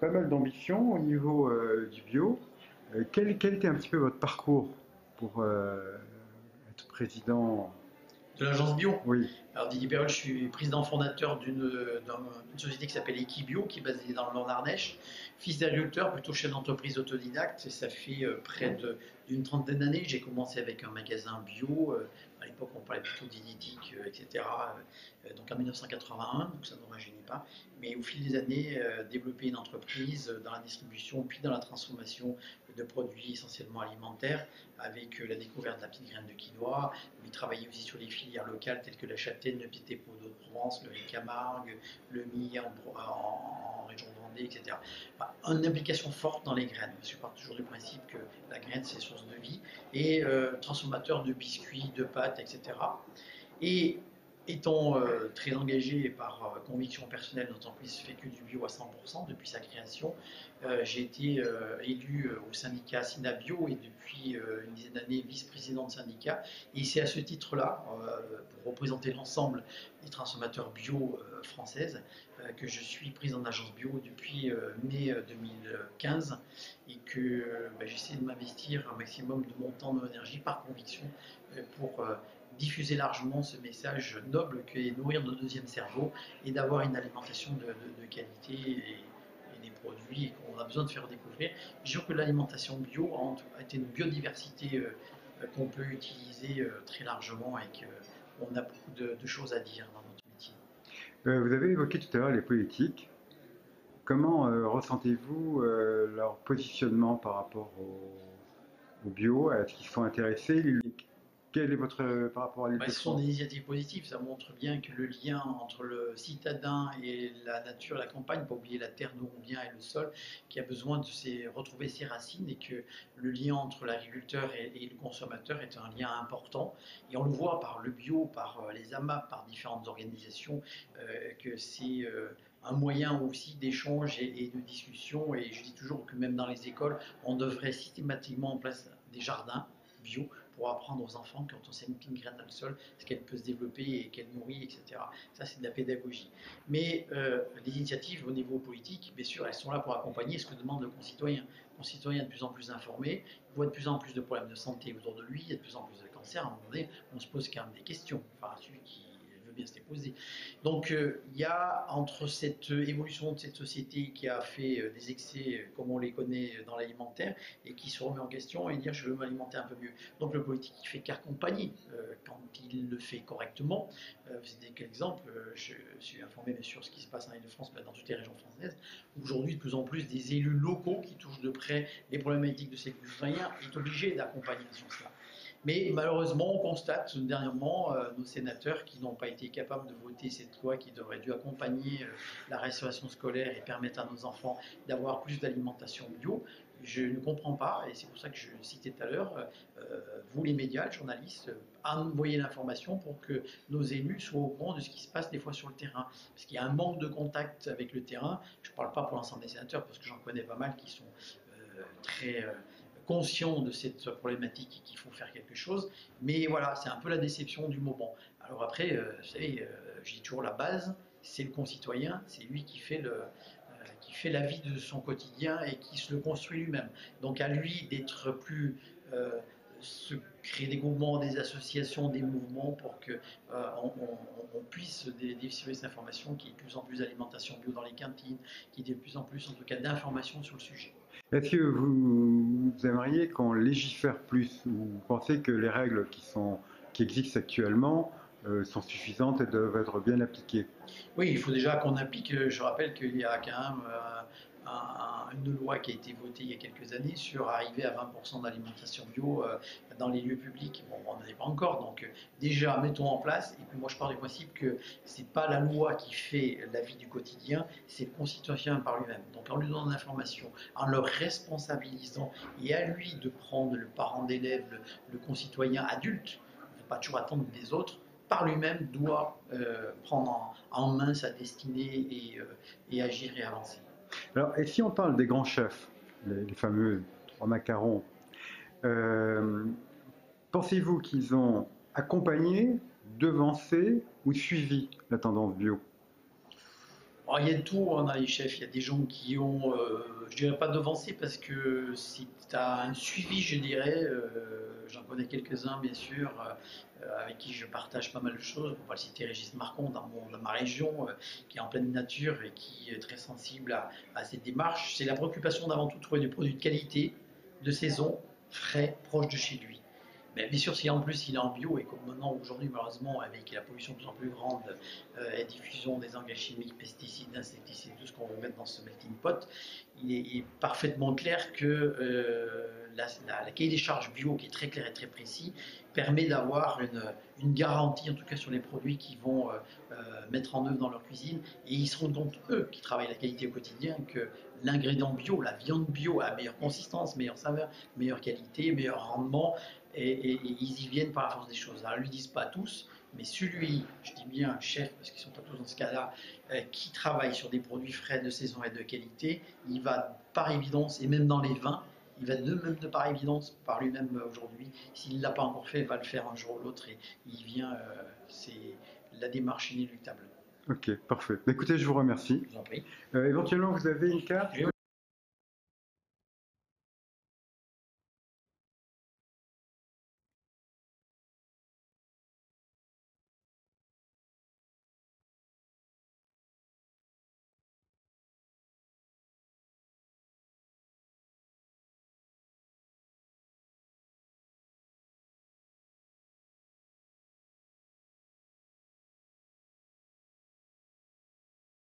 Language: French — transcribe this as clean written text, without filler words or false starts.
pas mal d'ambition au niveau du bio. Quel était un petit peu votre parcours pour être président? De l'agence bio. Oui, Alors Didier Perrol, je suis président fondateur d'une société qui s'appelle Equibio, qui est basée dans le Nord-Ardèche. Fils d'agriculteur, plutôt chef d'entreprise autodidacte, et ça fait d'une trentaine d'années que j'ai commencé avec un magasin bio. À l'époque, on parlait plutôt diététique, etc. Donc en 1981, donc ça ne nous rajeunit pas. Mais au fil des années, développer une entreprise dans la distribution, puis dans la transformation de produits essentiellement alimentaires, avec la découverte de la petite graine de quinoa, mais travailler aussi sur les filières locales telles que la châtaigne, le petit épaule de Provence, le riz Camargue, le millet en région de Vendée, etc. Enfin, une implication forte dans les graines. Je pars toujours du principe que la graine, c'est source de vie, et transformateur de biscuits, de pâtes, etc. Et étant très engagé par conviction personnelle, notre entreprise ne fait que du bio à 100% depuis sa création. J'ai été élu au syndicat Synabio et depuis une dizaine d'années vice-président de syndicat. Et c'est à ce titre-là, pour représenter l'ensemble des transformateurs bio françaises, que je suis président d'agence bio depuis mai 2015 et que j'essaie de m'investir un maximum de mon temps, de mon énergie par conviction pour diffuser largement ce message noble qu'est nourrir notre deuxième cerveau et d'avoir une alimentation de qualité et des produits qu'on a besoin de faire découvrir. Je trouve que l'alimentation bio a été une biodiversité qu'on peut utiliser très largement et qu'on a beaucoup de choses à dire dans notre métier. Vous avez évoqué tout à l'heure les politiques. Comment ressentez-vous leur positionnement par rapport au bio? Est-ce qu'ils sont intéressés? Quel est votre par rapport à l'huile de Ce sont des France? initiatives positives, ça montre bien que le lien entre le citadin et la nature, la campagne, pas oublier la terre d'où on vient et le sol, qui a besoin de retrouver ses racines et que le lien entre l'agriculteur et le consommateur est un lien important. Et on le voit par le bio, par les AMAP, par différentes organisations, que c'est un moyen aussi d'échange et de discussion. Et je dis toujours que même dans les écoles, on devrait systématiquement en place des jardins bio pour apprendre aux enfants quand on sème une graine dans le sol, ce qu'elle peut se développer et qu'elle nourrit, etc. Ça, c'est de la pédagogie. Mais les initiatives au niveau politique, bien sûr, elles sont là pour accompagner ce que demande le concitoyen. Le concitoyen est de plus en plus informé, il voit de plus en plus de problèmes de santé autour de lui, il y a de plus en plus de cancers. À un moment donné, on se pose quand même des questions. Enfin, celui qui veut bien se les poser. Donc il y a entre cette évolution de cette société qui a fait des excès comme on les connaît dans l'alimentaire et qui se remet en question et dire je veux m'alimenter un peu mieux. Donc le politique il fait qu'accompagner quand il le fait correctement. C'est quelques exemples, je suis informé bien sûr de ce qui se passe en Ile-de-France, mais dans toutes les régions françaises. Aujourd'hui de plus en plus des élus locaux qui touchent de près les problématiques de ces citoyens est obligé d'accompagner ce sens-là. Mais malheureusement, on constate dernièrement nos sénateurs qui n'ont pas été capables de voter cette loi qui devrait dû accompagner la restauration scolaire et permettre à nos enfants d'avoir plus d'alimentation bio. Je ne comprends pas, et c'est pour ça que je citais tout à l'heure, vous les médias, les journalistes, envoyez l'information pour que nos élus soient au courant de ce qui se passe des fois sur le terrain. Parce qu'il y a un manque de contact avec le terrain. Je ne parle pas pour l'ensemble des sénateurs, parce que j'en connais pas mal qui sont très conscients de cette problématique et qu'il faut faire quelque chose. Mais voilà, c'est un peu la déception du moment. Alors après, vous savez, je dis toujours la base, c'est le concitoyen, c'est lui qui fait la vie de son quotidien et qui se le construit lui-même. Donc à lui d'être plus se créer des groupements, des associations, des mouvements pour que on puisse diffuser cette information, qu'il y ait de plus en plus d'alimentation bio dans les cantines, qu'il y ait de plus en plus en tout cas d'informations sur le sujet. Est-ce que vous aimeriez qu'on légifère plus ou vous pensez que les règles qui existent actuellement sont suffisantes et doivent être bien appliquées? Oui, il faut déjà qu'on applique. Je rappelle qu'il y a quand même une loi qui a été votée il y a quelques années sur arriver à 20% d'alimentation bio dans les lieux publics. Bon, on n'en est pas encore, donc déjà mettons en place. Et puis moi je pars du principe que c'est pas la loi qui fait la vie du quotidien, c'est le concitoyen par lui-même. Donc en lui donnant l'information, en le responsabilisant et à lui de prendre le parent d'élève, le concitoyen adulte, il ne faut pas toujours attendre des autres par lui-même doit prendre en main sa destinée et agir et avancer. Alors, et si on parle des grands chefs, les fameux trois macarons, euh, pensez-vous qu'ils ont accompagné, devancé ou suivi la tendance bio? Alors, il y a de tout, on a les chefs, il y a des gens qui ont, je dirais pas devancé parce que si tu as un suivi, je dirais, j'en connais quelques-uns bien sûr, avec qui je partage pas mal de choses. On va le citer Régis Marcon dans ma région, qui est en pleine nature et qui est très sensible à cette démarche. C'est la préoccupation d'avant tout de trouver des produits de qualité, de saison, frais, proches de chez lui. Mais bien sûr, si en plus il est en bio, et comme maintenant, aujourd'hui, malheureusement, avec la pollution de plus en plus grande, et diffusion des engrais chimiques, pesticides, insecticides, tout ce qu'on veut mettre dans ce melting pot, il est parfaitement clair que la cahier des charges bio, qui est très clair et très précis, permet d'avoir une garantie, en tout cas sur les produits qu'ils vont mettre en œuvre dans leur cuisine. Et ils seront donc eux qui travaillent la qualité au quotidien que l'ingrédient bio, la viande bio a meilleure consistance, meilleure saveur, meilleure qualité, meilleur rendement, et ils y viennent par la force des choses. Alors, ils ne le disent pas tous, mais celui, je dis bien chef, parce qu'ils ne sont pas tous dans ce cas-là, qui travaille sur des produits frais de saison et de qualité, il va par évidence, et même dans les vins, il va même de par évidence, par lui-même aujourd'hui, s'il ne l'a pas encore fait, il va le faire un jour ou l'autre, et il vient, c'est la démarche inéluctable. Ok, parfait. Écoutez, je vous remercie. Je vous en prie. Éventuellement, vous avez une carte?